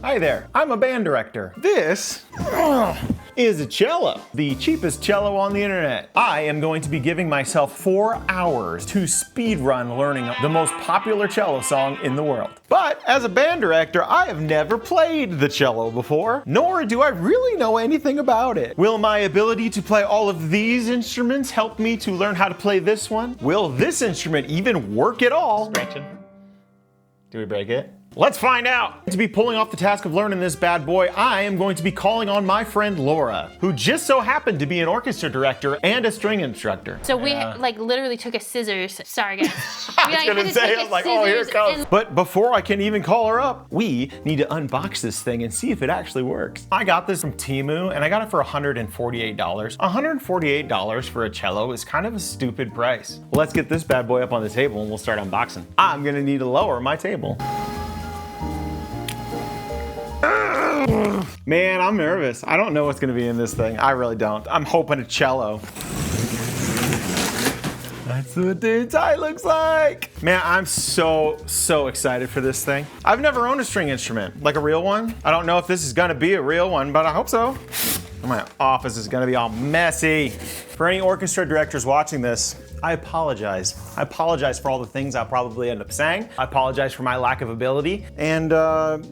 Hi there, I'm a band director. This is a cello, the cheapest cello on the internet. I am going to be giving myself 4 hours to speedrun learning the most popular cello song in the world. But as a band director, I have never played the cello before, nor do I really know anything about it. Will my ability to play all of these instruments help me to learn how to play this one? Will this instrument even work at all? Scratching. Do we break it? Let's find out! To be pulling off the task of learning this bad boy, I am going to be calling on my friend Laura, who just so happened to be an orchestra director and a string instructor. So we like literally took a scissors. Sorry guys. I was gonna say, I was like, oh, here it comes. But before I can even call her up, we need to unbox this thing and see if it actually works. I got this from Temu and I got it for $148. $148 for a cello is kind of a stupid price. Let's get this bad boy up on the table and we'll start unboxing. I'm gonna need to lower my table. Man, I'm nervous. I don't know what's gonna be in this thing. I really don't. I'm hoping a cello. That's what the inside looks like. Man, I'm so excited for this thing. I've never owned a string instrument, like a real one. I don't know if this is gonna be a real one, but I hope so. My office is gonna be all messy. For any orchestra directors watching this, I apologize. I apologize for all the things I'll probably end up saying. I apologize for my lack of ability. And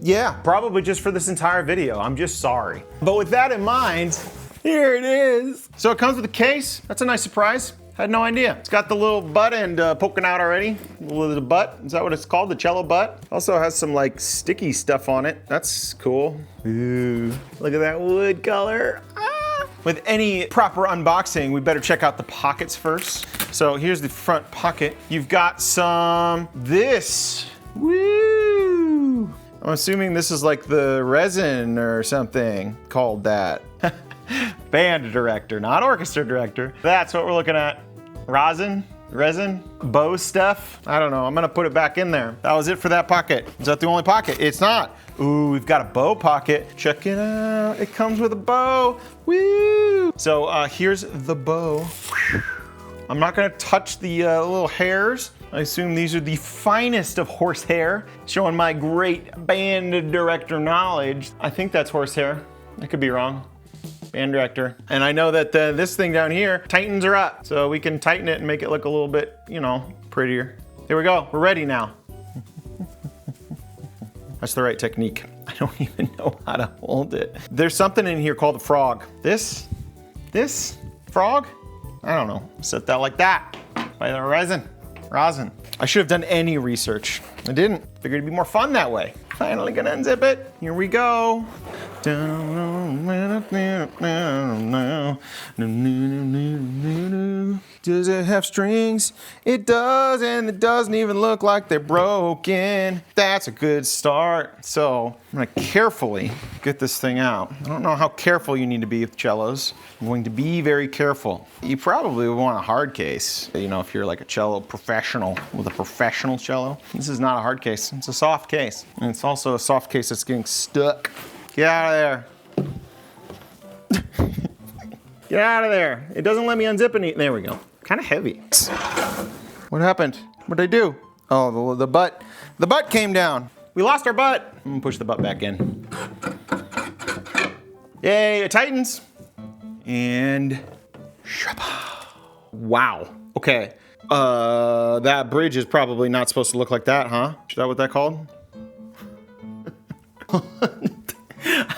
yeah, probably just for this entire video. I'm just sorry. But with that in mind, here it is. So it comes with a case. That's a nice surprise. Had no idea. It's got the little butt end poking out already. The butt, is that what it's called? The cello butt? Also has some like sticky stuff on it. That's cool. Ooh, look at that wood color. With any proper unboxing, we better check out the pockets first. So here's the front pocket. You've got this. Woo! I'm assuming this is like the resin or something called that. Band director, not orchestra director. That's what we're looking at. Rosin, resin, bow stuff. I don't know, I'm gonna put it back in there. That was it for that pocket. Is that the only pocket? It's not. Ooh, we've got a bow pocket. Check it out, it comes with a bow. Woo! So here's the bow. I'm not gonna touch the little hairs. I assume these are the finest of horsehair, showing my great band director knowledge. I think that's horsehair. I could be wrong. Band director. And I know that this thing down here tightens her up. So we can tighten it and make it look a little bit, you know, prettier. Here we go, we're ready now. That's the right technique. I don't even know how to hold it. There's something in here called a frog. This frog? I don't know, set that like that by the rosin. I should have done any research. I didn't. Figured it'd be more fun that way. Finally gonna unzip it. Here we go. Does it have strings? It does, and it doesn't even look like they're broken. That's a good start. So I'm gonna carefully get this thing out. I don't know how careful you need to be with cellos. I'm going to be very careful. You probably would want a hard case, you know, if you're like a cello professional with a professional cello. This is not a hard case, it's a soft case. And it's also a soft case that's getting stuck. Get out of there. Get out of there. It doesn't let me unzip anything. There we go. Kind of heavy. What happened? What'd I do? Oh, the butt. The butt came down. We lost our butt. I'm gonna push the butt back in. Yay, it tightens. And wow. Okay. That bridge is probably not supposed to look like that, huh? Is that what that called?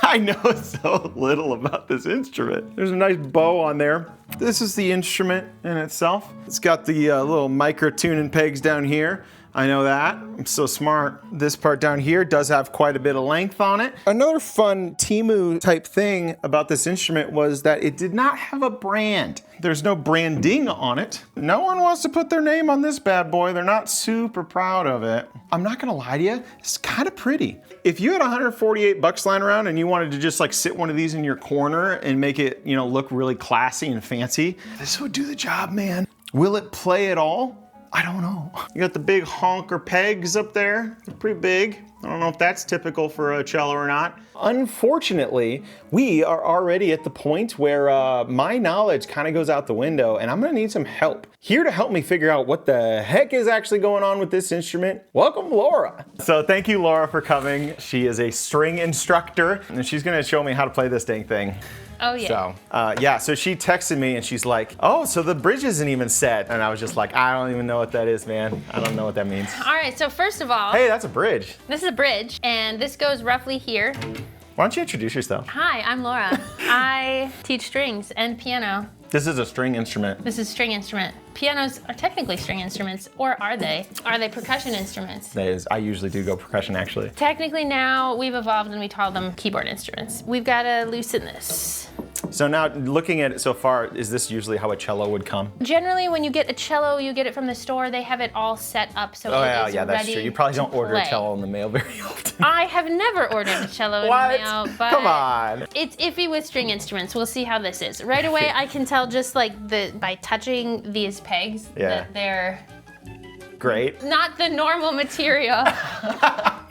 I know so little about this instrument. There's a nice bow on there. This is the instrument in itself. It's got the little micro tuning pegs down here. I know that, I'm so smart. This part down here does have quite a bit of length on it. Another fun Temu type thing about this instrument was that it did not have a brand. There's no branding on it. No one wants to put their name on this bad boy. They're not super proud of it. I'm not gonna lie to you, it's kind of pretty. If you had 148 bucks lying around and you wanted to just like sit one of these in your corner and make it, you know, look really classy and fancy, this would do the job, man. Will it play at all? I don't know. You got the big honker pegs up there. They're pretty big. I don't know if that's typical for a cello or not. Unfortunately, we are already at the point where my knowledge kind of goes out the window and I'm gonna need some help. Here to help me figure out what the heck is actually going on with this instrument, welcome Laura. So thank you, Laura, for coming. She is a string instructor and she's gonna show me how to play this dang thing. Oh, yeah. So, so she texted me and she's like, oh, so the bridge isn't even set. And I was just like, I don't even know what that is, man. I don't know what that means. All right, so first of all. Hey, that's a bridge. This is a bridge, and this goes roughly here. Why don't you introduce yourself? Hi, I'm Laura. I teach strings and piano. This is a string instrument. This is a string instrument. Pianos are technically string instruments, or are they? Are they percussion instruments? I usually do go percussion, actually. Technically now we've evolved and we call them keyboard instruments. We've got to loosen this. So now, looking at it so far, is this usually how a cello would come? Generally, when you get a cello, you get it from the store. They have it all set up so it is yeah, that's ready true. You probably don't order a play. cello in the mail very often. I have never ordered a cello in What? the mail, but Come on. It's iffy with string instruments. We'll see how this is. Right away, I can tell just like by touching these pegs that they're Great. not the normal material.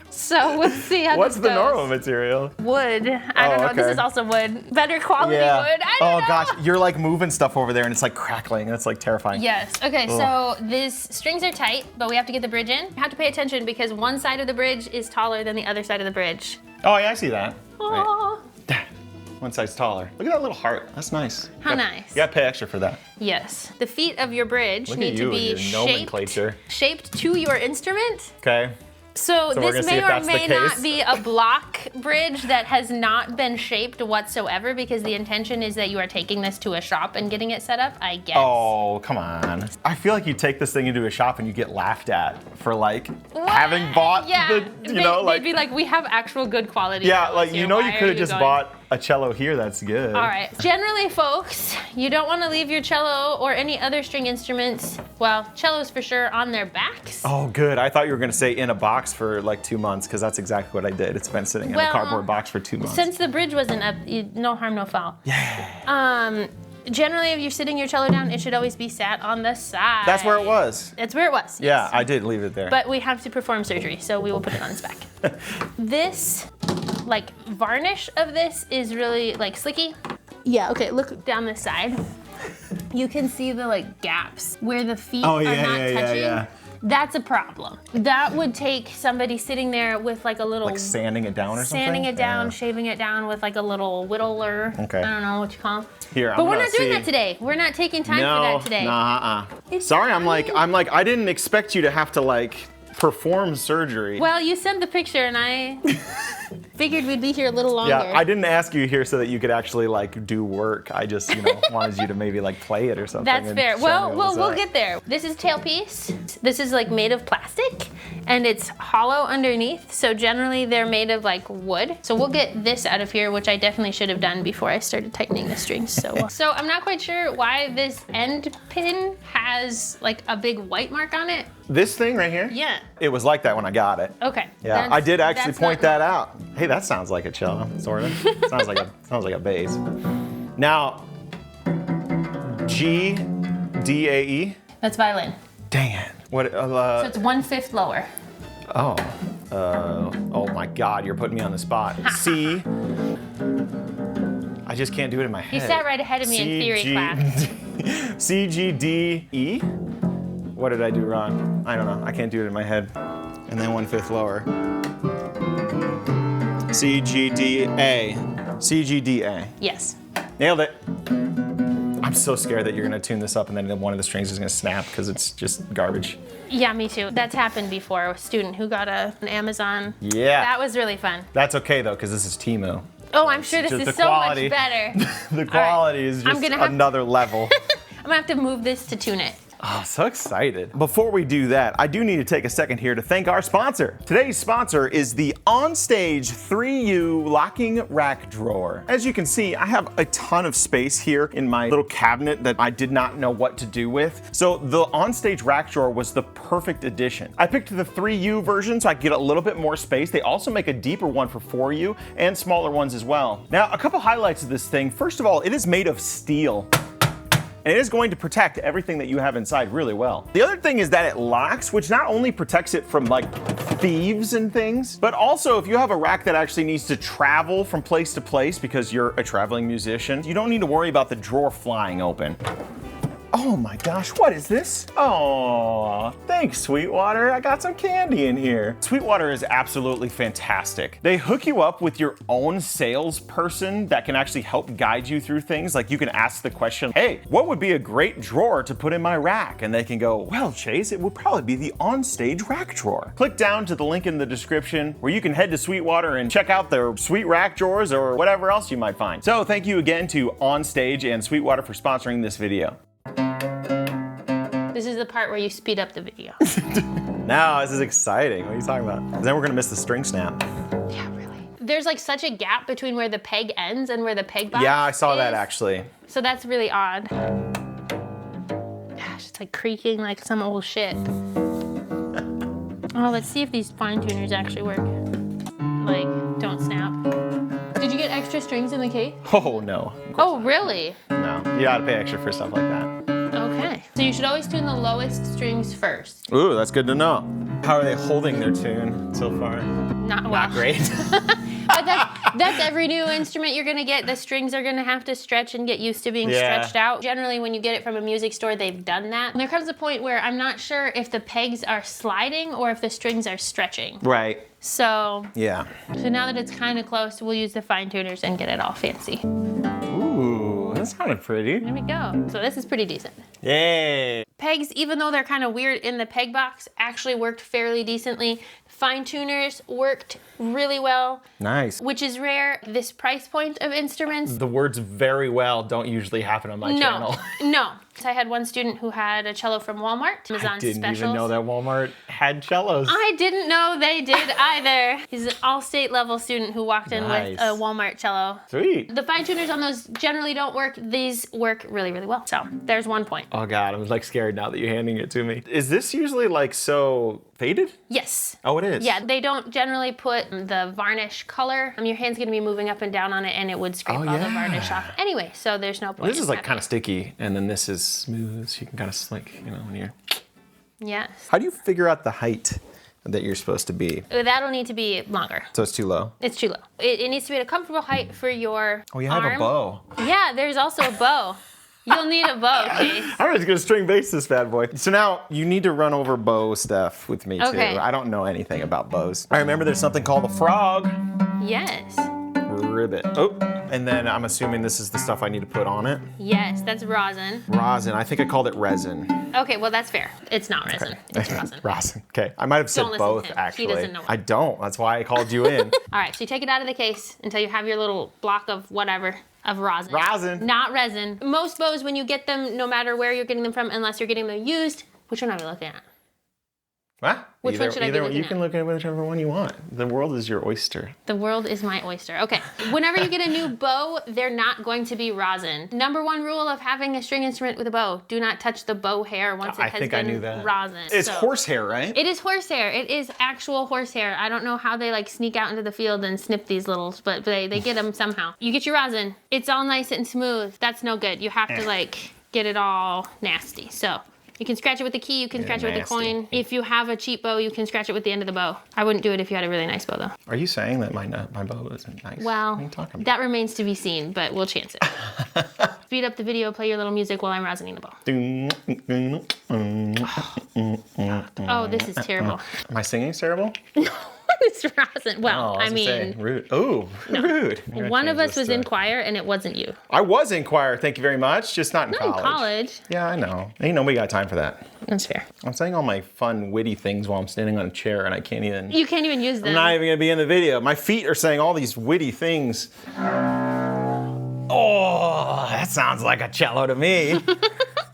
So we'll see how What's this the goes. normal material? Wood. I don't know. This okay. is also wood. Better quality wood. I don't know. Oh gosh, you're like moving stuff over there and it's like crackling and it's like terrifying. Yes. Okay, so these strings are tight, but we have to get the bridge in. You have to pay attention because one side of the bridge is taller than the other side of the bridge. Oh yeah, I see that. Right. Aw. One side's taller. Look at that little heart. That's nice. How nice. You gotta pay extra for that. Yes. The feet of your bridge Look need at to you be and your nomenclature. shaped to your instrument. Okay. So we're gonna this see may if or that's the may not case. be a block bridge that has not been shaped whatsoever because the intention is that you are taking this to a shop and getting it set up, I guess. Oh, come on. I feel like you take this thing into a shop and you get laughed at for like having bought they'd be like, we have actual good quality. Yeah, cellos like here. you know Why you are could have just going-" bought a cello here that's good. All right. Generally, folks, you don't want to leave your cello or any other string instruments, well, cellos for sure, on their backs. Oh, good. I thought you were going to say in a box for like 2 months because that's exactly what I did. It's been sitting in a cardboard box for 2 months. Since the bridge wasn't up, no harm, no foul. Yeah. Generally, if you're sitting your cello down, it should always be sat on the side. That's where it was. That's where it was. Yeah, Yes. I did leave it there. But we have to perform surgery, so we will put it on its back. This, like, varnish of this is really, like, slicky. Yeah, okay, look down this side. You can see the, like, gaps where the feet are not touching. Yeah. That's a problem. That would take somebody sitting there with, like, a little... Like sanding it down or something? Sanding it down, Yeah. shaving it down with, like, a little whittler. Okay. I don't know what you call them. Here, But I'm we're gonna not doing see. that today. We're not taking time for that today. It's Sorry, I'm fine. like, I didn't expect you to have to like perform surgery. Well, you sent the picture and I figured we'd be here a little longer. Yeah, I didn't ask you here so that you could actually like do work. I just, wanted you to maybe like play it or something. That's and fair. show Well, me what we'll it's like. get there. This is tailpiece. This is like made of plastic and it's hollow underneath. So generally they're made of like wood. So we'll get this out of here, which I definitely should have done before I started tightening the strings. So I'm not quite sure why this end pin has like a big white mark on it. This thing right here? Yeah. It was like that when I got it. Okay. Yeah, I did actually that's point not- that out. Hey, that sounds like a cello, sort of. sounds like a bass. Now, G, D, A, E. That's violin. Dang it. What? So it's 1/5 lower. Oh my God, you're putting me on the spot. C. I just can't do it in my head. You sat right ahead of me in theory class. C, G, D, E. What did I do wrong? I don't know. I can't do it in my head. And then 1/5 lower. C, G, D, A. C, G, D, A. Yes. Nailed it. I'm so scared that you're gonna tune this up and then one of the strings is gonna snap because it's just garbage. Yeah, me too. That's happened before. A student who got an Amazon. Yeah. That was really fun. That's okay though, because this is Temu. Oh, I'm sure this Just is the so quality. much better. The quality is I'm just gonna have- another level. I'm gonna have to move this to tune it. Oh, so excited. Before we do that, I do need to take a second here to thank our sponsor. Today's sponsor is the OnStage 3U locking rack drawer. As you can see, I have a ton of space here in my little cabinet that I did not know what to do with. So the OnStage rack drawer was the perfect addition. I picked the 3U version so I could get a little bit more space. They also make a deeper one for 4U and smaller ones as well. Now, a couple highlights of this thing. First of all, it is made of steel. And it is going to protect everything that you have inside really well. The other thing is that it locks, which not only protects it from like thieves and things. But also, if you have a rack that actually needs to travel from place to place because you're a traveling musician, you don't need to worry about the drawer flying open. Oh my gosh, what is this? Oh, thanks, Sweetwater. I got some candy in here. Sweetwater is absolutely fantastic. They hook you up with your own salesperson that can actually help guide you through things. Like you can ask the question, hey, what would be a great drawer to put in my rack? And they can go, well, Chase, it would probably be the OnStage rack drawer. Click down to the link in the description where you can head to Sweetwater and check out their sweet rack drawers or whatever else you might find. So thank you again to OnStage and Sweetwater for sponsoring this video. This is the part where you speed up the video. No, this is exciting. What are you talking about? 'Cause then we're gonna miss the string snap. Yeah, really. There's like such a gap between where the peg ends and where the peg box Yeah, I saw that is. actually. So that's really odd. Gosh, it's like creaking like some old shit. Oh, let's see if these fine tuners actually work. Like, don't snap. Did you get extra strings in the case? Oh no. Oh, really? No, you gotta pay extra for stuff like that. Okay. So you should always tune the lowest strings first. Ooh, that's good to know. How are they holding their tune so far? Not well. Not great. But that's every new instrument you're gonna get. The strings are gonna have to stretch and get used to being stretched out. Generally, when you get it from a music store, they've done that. And there comes a point where I'm not sure if the pegs are sliding or if the strings are stretching. Right. So now that it's kind of close, we'll use the fine tuners and get it all fancy. Ooh, that sounded pretty. There we go. So this is pretty decent. Yay. Pegs, even though they're kind of weird in the peg box, actually worked fairly decently. Fine tuners worked really well. Nice. Which is rare. This price point of instruments. The words very well don't usually happen on my channel. No. I had one student who had a cello from Walmart. Amazon I didn't specials. even know that Walmart had cellos. I didn't know they did either. He's an all-state level student who walked in with a Walmart cello. Sweet. The fine tuners on those generally don't work. These work really, really well. So there's 1 point. Oh God, I'm like scared now that you're handing it to me. Is this usually like so faded? Yes. Oh, it is? Yeah, they don't generally put the varnish color. Your hand's gonna be moving up and down on it and it would scrape all the varnish off anyway, so there's no point. This is like kind of sticky and then this is smooth, so you can kind of like, you know, when you're... Yes. How do you figure out the height that you're supposed to be? That'll need to be longer. So it's too low? It's too low. It needs to be at a comfortable height for your Oh, you have arm. a bow. Yeah, there's also a bow. You'll need a bow, Chase. I'm just gonna string bass this bad boy. So now you need to run over bow stuff with me too. I don't know anything about bows. I remember there's something called a frog. Yes. Ribbit. Oh, and then I'm assuming this is the stuff I need to put on it. Yes, that's rosin. Rosin. I think I called it resin. Okay, well that's fair. It's not resin. It's rosin. Rosin. Okay. I might have said Don't listen to both him. actually. He doesn't know. I don't. That's why I called you in. All right, so you take it out of the case until you have your little block of whatever. Of rosin. Rosin. Not resin. Most bows, when you get them, no matter where you're getting them from, unless you're getting them used, which one are we looking at? What? Which one should I be looking You at? can look at whichever one you want. The world is your oyster. The world is my oyster. Okay. Whenever you get a new bow, they're not going to be rosin. Number 1 rule of having a string instrument with a bow: do not touch the bow hair once it has been rosin. It's horsehair, right? It is horsehair. It is actual horsehair. I don't know how they like sneak out into the field and snip these littles, but they get them somehow. You get your rosin. It's all nice and smooth. That's no good. You have to like get it all nasty. So you can scratch it with the key, you can scratch it with the coin. If you have a cheap bow, you can scratch it with the end of the bow. I wouldn't do it if you had a really nice bow though. Are you saying that my bow isn't nice? Well, what are you talking about? that remains to be seen, but we'll chance it. Speed up the video, play your little music while I'm rosining the bow. Oh, this is terrible. Am I singing terrible? It's rosin. Well, I mean, rude. Oh, rude. One of us was in choir and it wasn't you. I was in choir, thank you very much. Just not in Not college. in college. Yeah, I know. Ain't nobody got time for that. That's fair. I'm saying all my fun, witty things while I'm standing on a chair and I can't even... You can't even use them. I'm not even gonna be in the video. My feet are saying all these witty things. Oh, that sounds like a cello to me.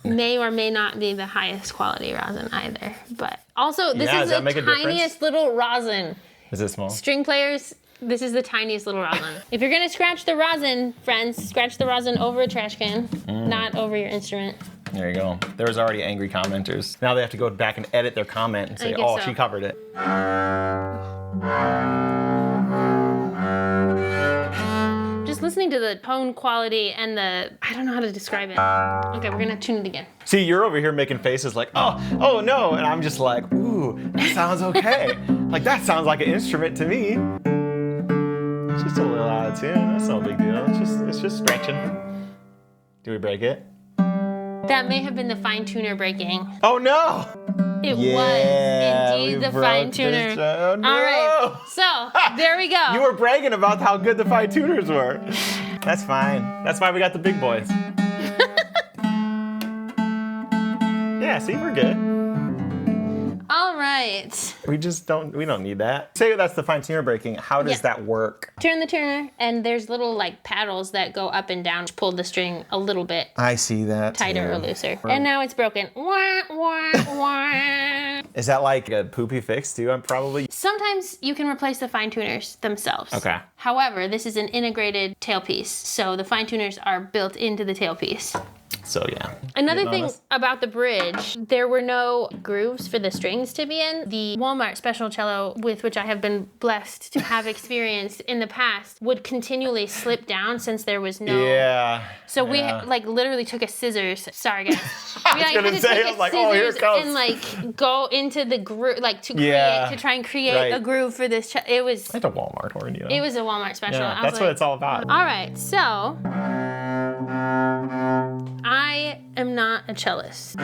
May or may not be the highest quality rosin either. But also, this is the tiniest little rosin. Is it small? String players, this is the tiniest little rosin. If you're gonna scratch the rosin, friends, scratch the rosin over a trash can, not over your instrument. There you go. There was already angry commenters. Now they have to go back and edit their comment and say, oh, she covered it. Just listening to the tone quality and the, I don't know how to describe it. Okay, we're gonna tune it again. See, you're over here making faces like, oh no, and I'm just like, ooh, that sounds okay. Like, that sounds like an instrument to me. It's just a little out of tune. That's no big deal. It's just stretching. Do we break it? That may have been the fine tuner breaking. Oh no! It was indeed the fine tuner. Oh, no. All right, so there we go. You were bragging about how good the fine tuners were. That's fine. That's why we got the big boys. Yeah, see, we're good. All right. We don't need that. Say that's the fine tuner breaking. How does that work? Turn the tuner, and there's little like paddles that go up and down to pull the string a little bit I see that. tighter or looser. And now it's broken. Wah, wah, wah. Is that like a poopy fix too? I'm probably. Sometimes you can replace the fine tuners themselves. Okay. However, this is an integrated tailpiece, so the fine tuners are built into the tailpiece. So yeah. Another thing about the bridge, there were no grooves for the strings to be in. The Walmart special cello, with which I have been blessed to have experienced in the past, would continually slip down since there was no. Yeah. So we like literally took a scissors. Sorry guys. I was gonna say, I was like, oh, here it comes. And like go into the groove, like to try and create a groove for this. It was. It's a Walmart horn, you know. It was a Walmart special. Yeah, that's what it's all about. All right, so. I am not a cellist.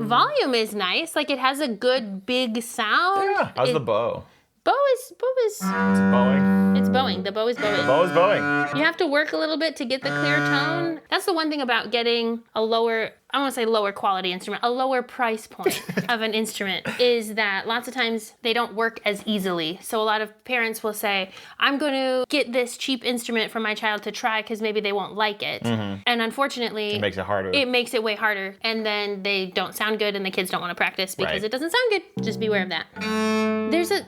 Volume is nice, like it has a good big sound. Yeah. How's the bow? Bow is. It's bowing. It's bowing. The bow is bowing. The bow is bowing. You have to work a little bit to get the clear tone. That's the one thing about getting a lower, I don't want to say lower quality instrument, a lower price point of an instrument is that lots of times they don't work as easily. So a lot of parents will say, I'm going to get this cheap instrument for my child to try because maybe they won't like it. Mm-hmm. And unfortunately, it makes it harder. It makes it way harder. And then they don't sound good and the kids don't want to practice because it doesn't sound good. Just beware of that.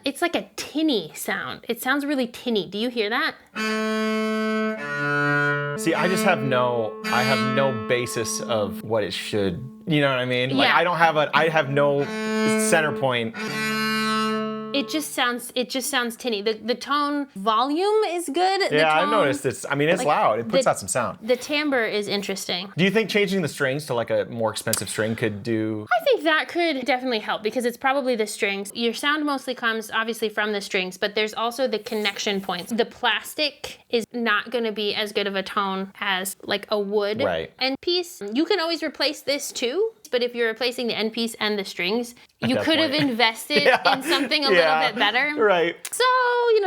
It's like a tinny sound. It sounds really tinny. Do you hear that? See, I just have no basis of what it should, you know what I mean? Like I have no center point. It just sounds tinny. The tone volume is good. Yeah, I've noticed it's like, loud. It puts out some sound. The timbre is interesting. Do you think changing the strings to like a more expensive string could do? I think that could definitely help because it's probably the strings. Your sound mostly comes obviously from the strings, but there's also the connection points. The plastic is not going to be as good of a tone as like a wood end piece. You can always replace this too. But if you're replacing the end piece and the strings, you could have invested in something a little bit better. Right. So,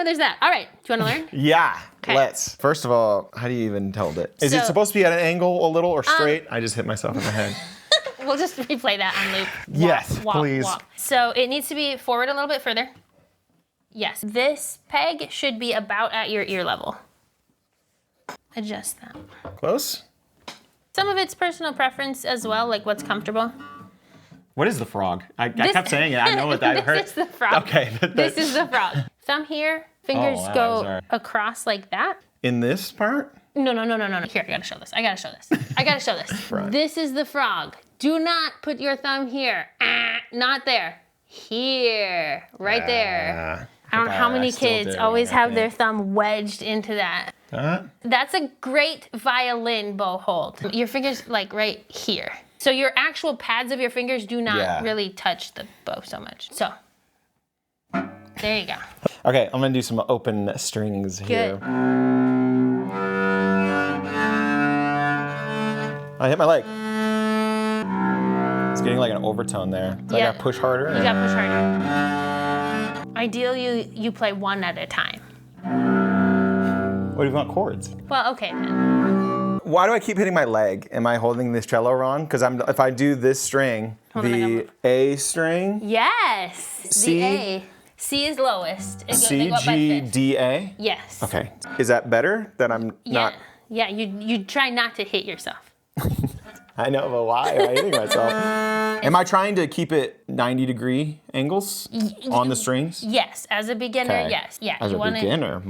there's that. All right. Do you want to learn? Yeah. Okay. Let's. First of all, how do you even hold it? Is it supposed to be at an angle a little or straight? I just hit myself in the head. We'll just replay that on loop. Yes, please. Walk. So it needs to be forward a little bit further. Yes. This peg should be about at your ear level. Adjust that. Close? Some of it's personal preference as well, like what's comfortable. What is the frog? I kept saying it. I know what that hurt. This is the frog. Okay. This is the frog. Thumb here, fingers go across like that. In this part? No. Here, I gotta show this. This is the frog. Do not put your thumb here. Not there. Here. Right there. I don't know how many kids always have their thumb wedged into that. That's a great violin bow hold. Your fingers like right here. So your actual pads of your fingers do not really touch the bow so much. So there you go. Okay, I'm gonna do some open strings here. Good. I hit my leg. It's getting like an overtone there. So I gotta push harder. You gotta push harder. Ideally, you play one at a time. What do you want, chords? Well, okay then. Why do I keep hitting my leg? Am I holding this cello wrong? Because if I do this string, the A string. Yes, C, the A. C is lowest. C, G, D, A? Yes. Okay. Is that better that I'm not? Yeah, you try not to hit yourself. I know, but why am I hitting myself? Am I trying to keep it 90-degree angles on the strings? Yes, as a beginner, yes. Yeah, as a beginner?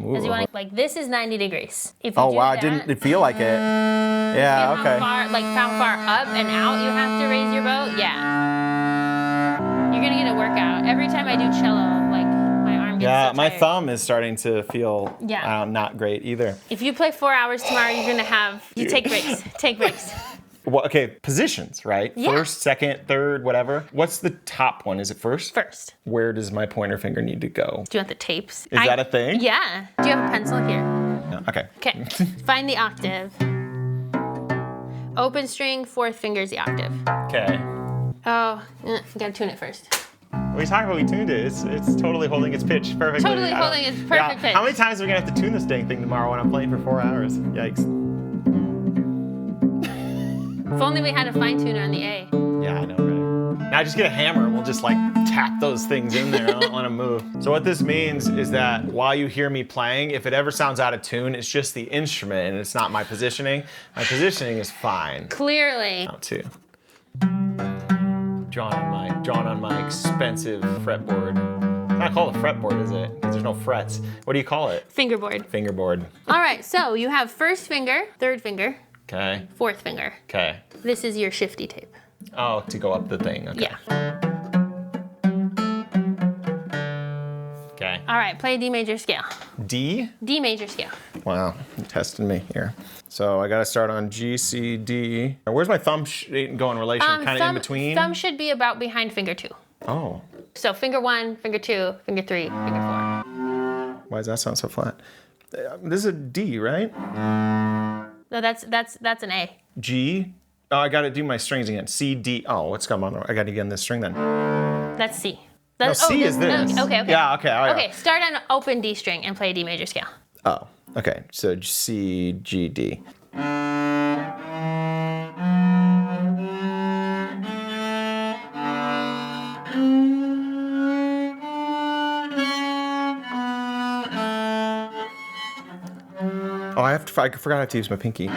Like this is 90 degrees. If you oh, wow, it didn't feel like it. Yeah, okay. How far up and out you have to raise your bow? Yeah. You're gonna get a workout. Every time I do cello, like my arm I'm Yeah, so my tired. thumb is starting to feel Yeah. not great either. If you play 4 hours tomorrow, you're gonna have, you take breaks, take breaks. Well, okay, positions, right? Yeah. First, second, third, whatever. What's the top one? Is it first? First. Where does my pointer finger need to go? Do you want the tapes? Is that a thing? Yeah. Do you have a pencil here? No. Okay. Okay. Find the octave. Open string, 4th finger is the octave. Okay. Oh, you gotta tune it first. What are you talking about? We tuned it. It's totally holding its pitch perfectly. Totally holding its perfect pitch. How many times are we gonna have to tune this dang thing tomorrow when I'm playing for 4 hours? Yikes. If only we had a fine tuner on the A. Yeah, I know, right? Now just get a hammer and we'll just like tap those things in there. I don't want to move. So what this means is that while you hear me playing, if it ever sounds out of tune, it's just the instrument and it's not my positioning. My positioning is fine. Clearly. Out too. Drawn on my expensive fretboard. It's not called a fretboard, is it? Because there's no frets. What do you call it? Fingerboard. Fingerboard. All right, so you have 1st finger, 3rd finger, Okay. 4th finger. Okay. This is your shifty tape. Oh, to go up the thing. Okay. Yeah. Okay. All right, play a D major scale. D? D major scale. Wow, you're testing me here. So I gotta start on G, C, D. Where's my thumb go in relation? Kind of in between? Thumb should be about behind finger 2. Oh, So finger 1, finger 2, finger 3, finger 4. why does that sound so flat? This is a D, right? No, that's an A. G. Oh, I gotta do my strings again. C, D. Oh, what's going on? I gotta get in this string then. That's C. No, C is this. Okay. Yeah, okay. All right. Okay, start on open D string and play a D major scale. Oh, okay. So C, G, D. Oh, I forgot I have to use my pinky.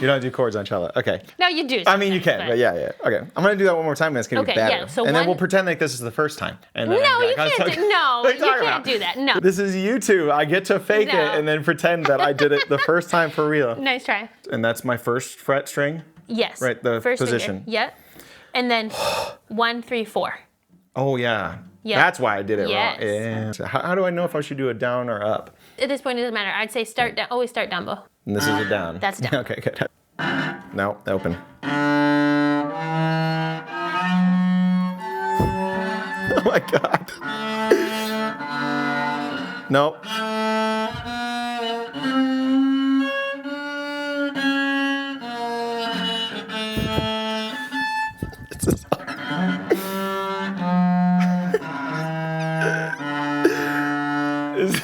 You don't do chords on cello. Okay. No, you do. I mean, you can, sometimes, but yeah. Okay. I'm gonna do that one more time and it's gonna Okay, get better. yeah, so and then one- we'll pretend like this is the first time. And then No, I'm you like, can't. No, What are you talking can't about? do that. No. This is YouTube. I get to fake No. it and then pretend that I did it the first time for real. Nice try. And that's my first fret string. Yes. Right, the First position. Finger. Yep. And then 1, 3, 4. Oh yeah. Yeah. That's why I did it Yes. wrong. Yeah. So how do I know if I should do a down or up? At this point, it doesn't matter. I'd say start down. Always start down bow. And this is a down. That's down. Okay, good. No, open. Oh my God. Nope. This is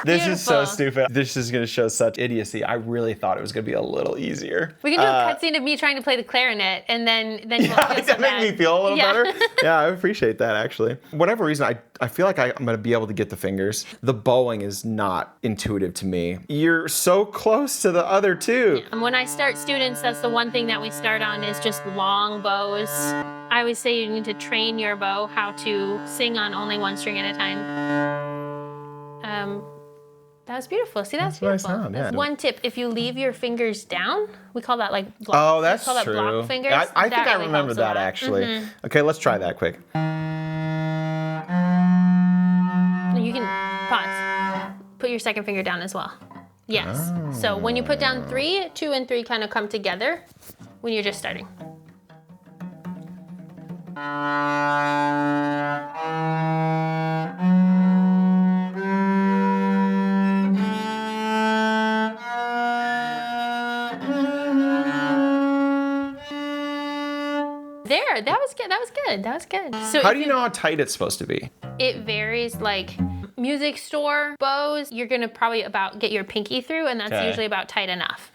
This is so Beautiful. stupid. This is going to show such idiocy. I really thought it was going to be a little easier. We can do a cutscene of me trying to play the clarinet, and then you won't feel so that made bad. me feel a little Yeah. better. Yeah, I appreciate that actually. Whatever reason, I feel like I'm going to be able to get the fingers. The bowing is not intuitive to me. You're so close to the other two. And when I start students, that's the one thing that we start on is just long bows. I always say you need to train your bow how to sing on only one string at a time. That was beautiful. See, that's what I beautiful. sound, yeah. That's one tip. If you leave your fingers down, we call that like block. Oh, that's we call true. that block fingers. I think That I really remember helps a that lot. actually. Okay, let's try that quick. You can pause. Put your second finger down as well. Yes. So when you put down 3, 2 and 3 kind of come together when you're just starting. There, that was good. That was good. That was good. So How if do you know how tight it's supposed to be? It varies. Like music store bows, you're gonna probably about get your pinky through, and that's Okay. usually about tight enough.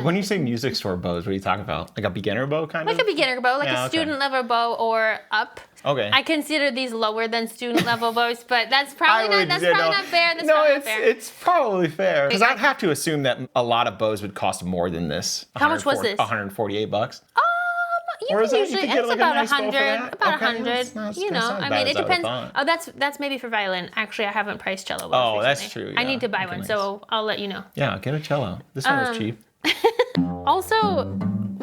When you say music store bows, what are you talking about? Like a beginner bow kind of? Like a beginner bow, like Yeah, a okay. student level bow or up. Okay. I consider these lower than student level bows, but that's probably not. That's yeah, probably no. not fair. That's no, probably it's not fair. it's probably fair. Because I'd have to assume that a lot of bows would cost more than this. How much was this? $148. You Or is can that- you usually could get, it's like, a about nice bow for 100, that? about Okay, 100. that's not- You that's know, not I as mean, bad it as I would've depends. thought. Oh, that's maybe for violin. Actually, I haven't priced cello bows Oh, that's recently. true, I yeah. need to buy Okay, one, nice. so I'll let you know. Yeah, get a cello. This one was cheap. Also,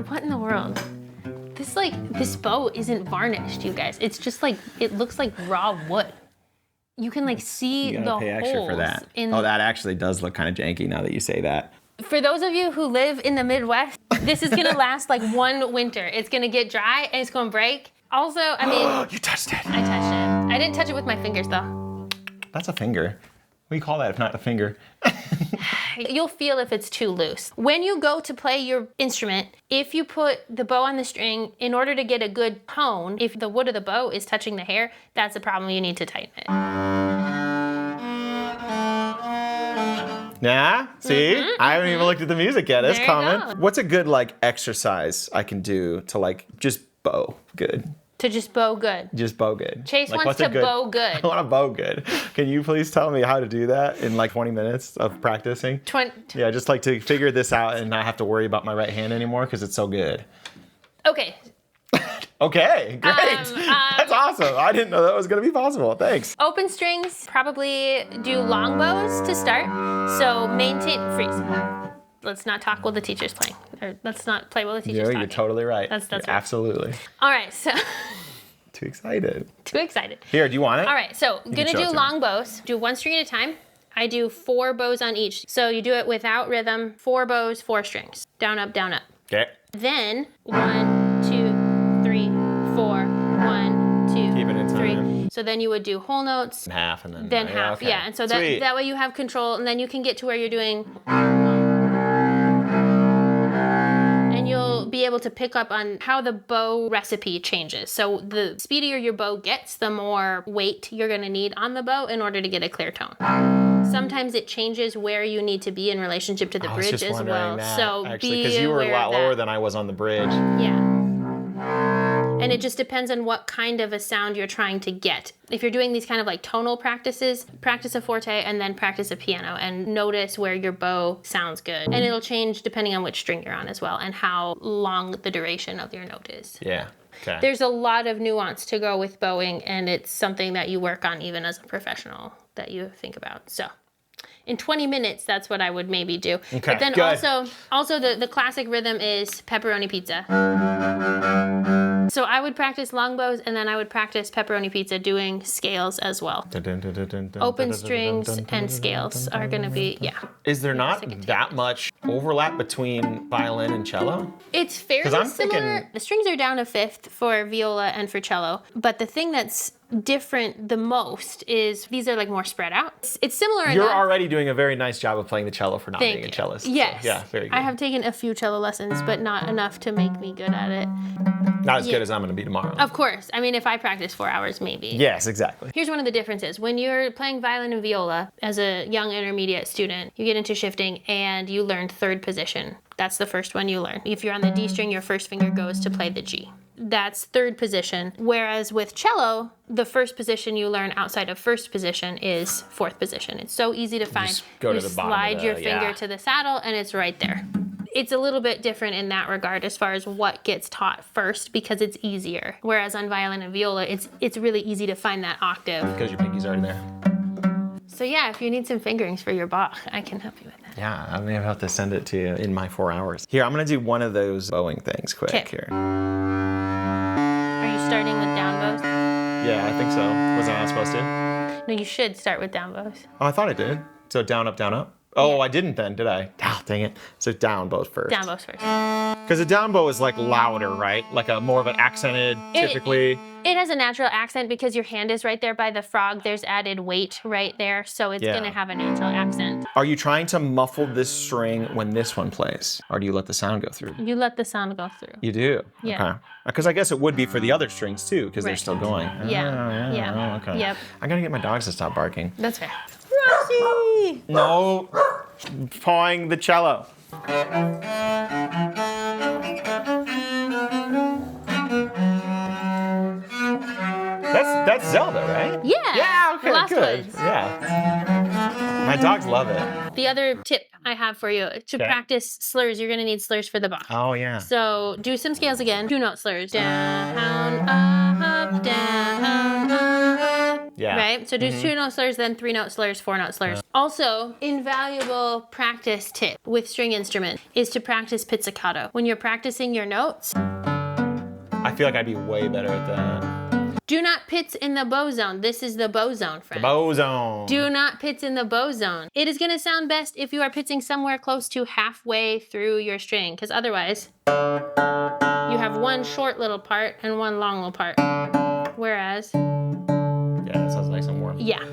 What in the world? This bow isn't varnished, you guys. It's just like, it looks like raw wood. You can like see You the gotta pay extra holes for that. in. Oh, that actually does look kind of janky now that you say that. For those of you who live in the Midwest, this is gonna last like one winter. It's gonna get dry and it's gonna break. Also, I mean, You touched it. I touched it. I didn't touch it with my fingers though. That's a finger. What do you call that if not a finger? You'll feel if it's too loose. When you go to play your instrument, if you put the bow on the string, in order to get a good tone, if the wood of the bow is touching the hair, that's a problem. You need to tighten it. Yeah, see? I haven't even looked at the music yet. It's There you coming. go. What's a good like exercise I can do to like just bow good? To just bow good. Just bow good. Chase Like, wants what's a to bow good. I want to bow good. Can you please tell me how to do that in like 20 minutes of practicing? Yeah, just like to figure this out and not have to worry about my right hand anymore because it's so good. Okay. Okay, great. That's awesome. I didn't know that was going to be possible. Thanks. Open strings, probably do long bows to start. So maintain, freeze. Let's not talk while the teacher's playing. Or let's not play while the teacher's talking. You're totally right. That's You're right. Absolutely. All right, so Too excited. too excited. Here, do you want it? All right, so gonna show it do to me. long bows. Do one string at a time. I do 4 bows on each. So you do it without rhythm, 4 bows, 4 strings. Down, up, down, up. Okay. Then 1, 2, 3, 4, 1, 2, Keep it in 3. time. So then you would do whole notes, Half and then. then half. okay. Yeah, and so Sweet. that way you have control, and then you can get to where you're doing. And you'll be able to pick up on how the bow recipe changes. So the speedier your bow gets, the more weight you're gonna need on the bow in order to get a clear tone. Sometimes it changes where you need to be in relationship to the I was bridge just as wondering well. that, So actually, be because you were a aware lot of that. lower than I was on the bridge. Yeah. And it just depends on what kind of a sound you're trying to get. If you're doing these kind of like tonal practices, practice a forte and then practice a piano and notice where your bow sounds good. And it'll change depending on which string you're on as well and how long the duration of your note is. Yeah. Okay. There's a lot of nuance to go with bowing, and it's something that you work on even as a professional that you think about. So in 20 minutes, that's what I would maybe do. Okay, But then good. also the classic rhythm is pepperoni pizza. So I would practice long bows, and then I would practice pepperoni pizza doing scales as well. Open strings and scales are gonna be, yeah. Is there not Second that much overlap between violin and cello? It's fairly I'm similar. thinking- The strings are down a fifth for viola and for cello, but the thing that's different the most is these are like more spread out. It's similar You're enough. already doing a very nice job of playing the cello for not Thank being a you. cellist. So, Yes. yeah, very good. I have taken a few cello lessons, but not enough to make me good at it. Not as good as I'm going to be tomorrow. Of course. I mean, if I practice 4 hours, maybe. Yes, exactly. Here's one of the differences. When you're playing violin and viola as a young intermediate student, you get into shifting and you learn third position. That's the first one you learn. If you're on the D string, your first finger goes to play the G. That's third position. Whereas with cello, the first position you learn outside of first position is fourth position. It's so easy to find. Just go you to the bottom of slide the- your finger yeah. to the saddle and it's right there. It's a little bit different in that regard as far as what gets taught first because it's easier. Whereas on violin and viola, it's really easy to find that octave. Because your pinky's already there. So yeah, if you need some fingerings for your Bach, I can help you with that. Yeah, I'm going to have to send it to you in my 4 hours. Here, I'm going to do one of those bowing things quick 'Kay. here. Are you starting with down bows? Yeah, I think so. Was I not supposed to? No, you should start with down bows. Oh, I thought I did. So down, up, down, up. Oh, Yeah. I didn't then, did I? Ah, dang it. So down bows first. Down bows first. Because a down bow is like louder, right? Like a more of an accented, typically. It has a natural accent because your hand is right there by the frog. There's added weight right there, so it's Yeah. gonna have a natural accent. Are you trying to muffle this string when this one plays? Or do you let the sound go through? You let the sound go through. You do? Yeah. Okay. Because I guess it would be for the other strings too, because they're Right. still going. Yeah. Oh, Yeah. Oh, okay. Yep. I gotta get my dogs to stop barking. That's fair. Rosie! No, pawing the cello. That's Zelda, right? Yeah. Yeah, okay, Lost good. Woods. Yeah. My dogs love it. The other tip I have for you to Okay. practice slurs, you're gonna need slurs for the Bach. Oh, yeah. So do some scales again. 2-note slurs. Down, up, down, up. Yeah. Right? So do 2-note slurs, then 3-note slurs, 4-note slurs. Also, invaluable practice tip with string instrument is to practice pizzicato. When you're practicing your notes, I feel like I'd be way better at that. do not pitch in the bow zone. This is the bow zone, friend. Bow zone. Do not pitch in the bow zone. It is gonna sound best if you are pitching somewhere close to halfway through your string, because otherwise, you have one short little part and one long little part. Whereas, yeah, that sounds nice and warm. yeah.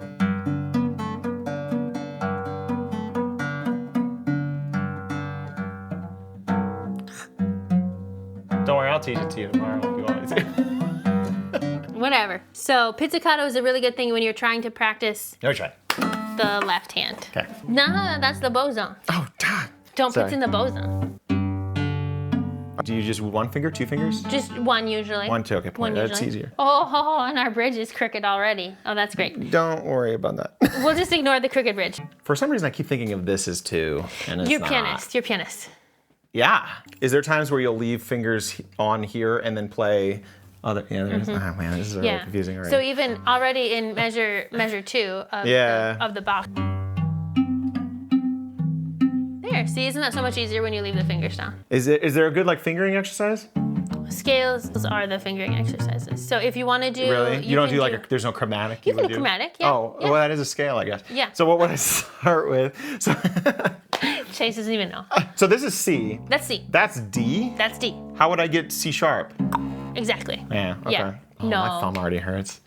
Don't worry, I'll teach it to you tomorrow if you want me to. Whatever. So pizzicato is a really good thing when you're trying to practice No try. the left hand. Okay. No, that's the bow zone. Oh, God. Don't Sorry. pitch in the bow zone. Do you just one finger, 2 fingers? Just one usually. 1, 2, okay, point. That's easier. Oh, and our bridge is crooked already. Oh, that's great. Don't worry about that. We'll just ignore the crooked bridge. For some reason, I keep thinking of this as 2, and it's You're not. pianist. You're pianist. Yeah. Is there times where you'll leave fingers on here and then play other? Yeah, there's. Oh man, this is really confusing already. So even already in measure 2 of the Bach. There. See, isn't that so much easier when you leave the fingers down? Is there a good like fingering exercise? Scales are the fingering exercises. So if you want to do, Really? You don't do like there's no chromatic. You can would do do? chromatic. Yeah. Oh, yeah. well, that is a scale, I guess. Yeah. So what would I start with? So, Chase doesn't even know. so this is C. That's C. That's D. That's D. How would I get C sharp? Exactly. Yeah. Okay. Yeah. Oh, No. my thumb already hurts.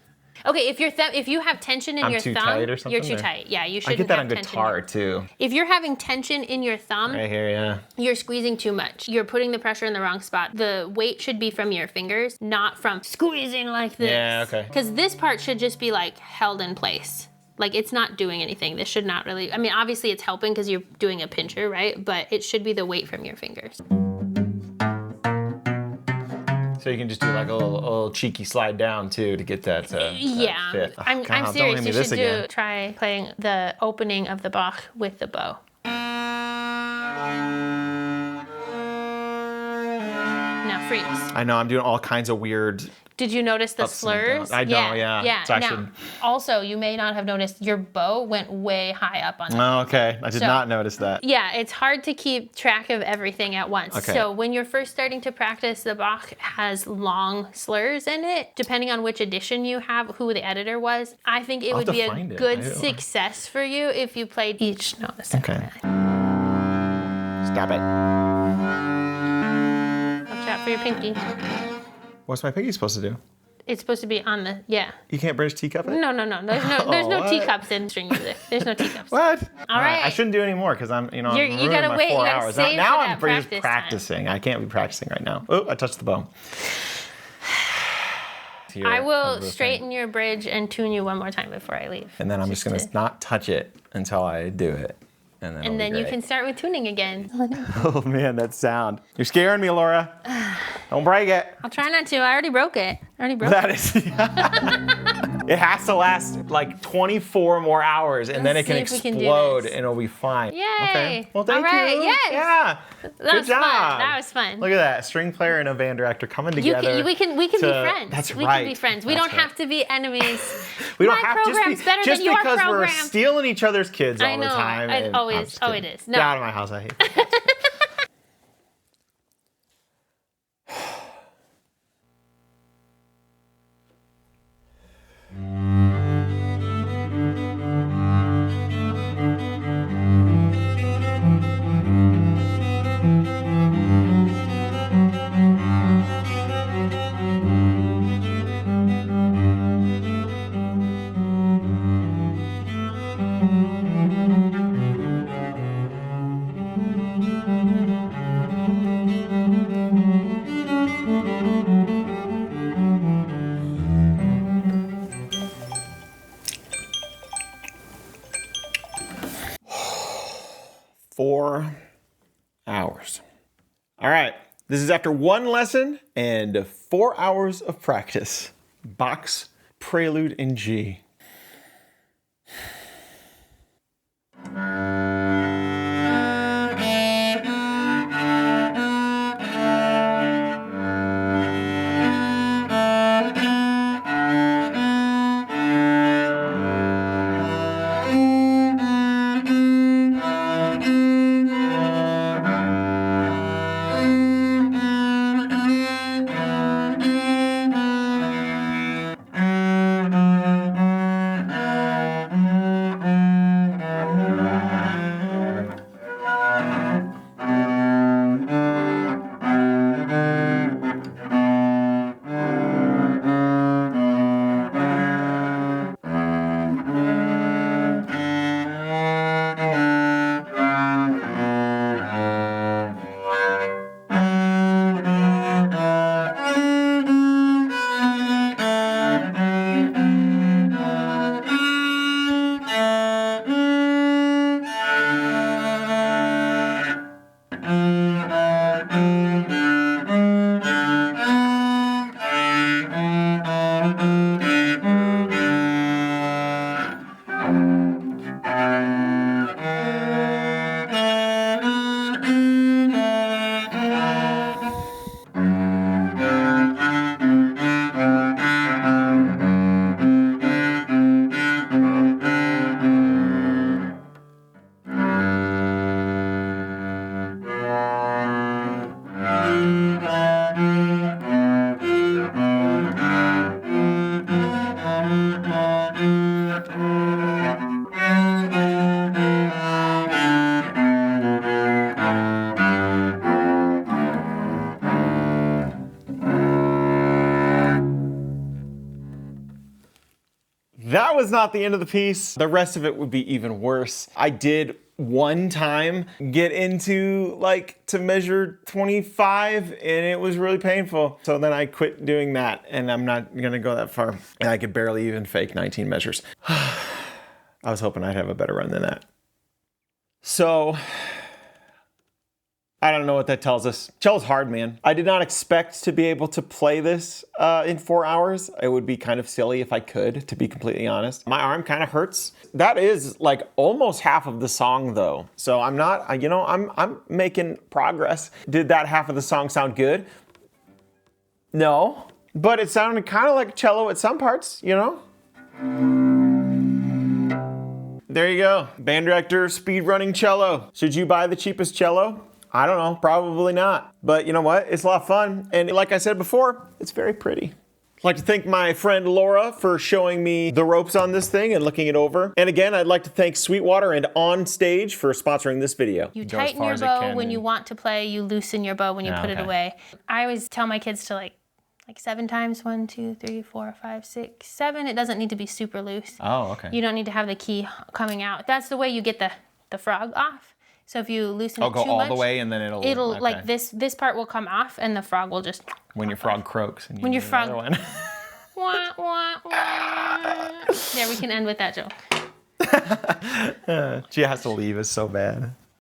Okay, if you have tension in I'm your too thumb, tight or something, you're too or- tight. Yeah, you I shouldn't get that have on tension. guitar too. If you're having tension in your thumb, Right here, yeah. you're squeezing too much. You're putting the pressure in the wrong spot. The weight should be from your fingers, not from squeezing like this. Yeah, okay. Because this part should just be like held in place. Like it's not doing anything. This should not really, I mean, obviously it's helping because you're doing a pincher, right? But it should be the weight from your fingers. So you can just do like a little cheeky slide down too to get that. Yeah, Fit. Oh, I'm God, don't serious. hand me You this should again. try playing the opening of the Bach with the bow. Now freeze. I know I'm doing all kinds of weird. Did you notice the Ups and slurs? downs. I know, yeah. Yeah. So I now, should- also, you may not have noticed your bow went way high up on the Oh, okay. I did So- not notice that. Yeah, it's hard to keep track of everything at once. Okay. So when you're first starting to practice, the Bach has long slurs in it. Depending on which edition you have, who the editor was, I think it I'll would have be to a find it. good I don't- success for you if you played each note a second. Okay. Stop it. Watch out for your pinky. What's my piggy supposed to do? It's supposed to be on the, yeah. You can't British teacup it? No. There's no what? teacups in string music. There's no teacups. What? All right. I shouldn't do any more because I'm, You I'm ruining gotta my wait, 4 you gotta hours. save Now for I'm that just practice practicing. I can't be practicing right now. Oh, I touched the bow. Here, I of will the thing. straighten your bridge and tune you one more time before I leave. And then I'm just gonna to- not touch it until I do it. And then, And then you can start with tuning again. Oh man, that sound. You're scaring me, Laura. Don't break it. I'll try not to. I already broke it. That is. It has to last like 24 more hours, and then it Let's can see if we can do explode, this. and it'll be fine. Yay. Okay. Well, thank All right, you. yes. Yeah. That Good was job. fun. That was fun. Look at that. String player and a band director coming You together. we can be friends. That's we right. can be friends. We That's don't right. have to be enemies. We don't My have program's better just than your because we're program. stealing each other's kids all I know. the time. It and- always- I'm just oh, kidding. it is. No. Get out of my house. I hate that. Four hours. All right. This is after one lesson and 4 hours of practice. Bach's Prelude in G. is not the end of the piece. The rest of it would be even worse. I did one time get into to measure 25 and it was really painful. So then I quit doing that and I'm not gonna go that far. And I could barely even fake 19 measures. I was hoping I'd have a better run than that. So, I don't know what that tells us. Cello's hard, man. I did not expect to be able to play this in 4 hours. It would be kind of silly if I could, to be completely honest. My arm kind of hurts. That is almost half of the song though. So I'm not, I'm making progress. Did that half of the song sound good? No, but it sounded kind of like cello at some parts, There you go. Band director, speedrunning cello. Should you buy the cheapest cello? I don't know, probably not. But you know what? It's a lot of fun. And like I said before, it's very pretty. I'd like to thank my friend Laura for showing me the ropes on this thing and looking it over. And again, I'd like to thank Sweetwater and On Stage for sponsoring this video. You tighten your bow when you want to play, you loosen your bow when you put it away. I always tell my kids to like 7 times, 1, 2, 3, 4, 5, 6, 7. It doesn't need to be super loose. Oh, okay. You don't need to have the key coming out. That's the way you get the frog off. So if you loosen it too much, go all the way and then it'll okay. like this part will come off and the frog will just when your frog croaks and you when your frog one. Wah, wah, wah. There, we can end with that joke. She has to leave. It's so bad.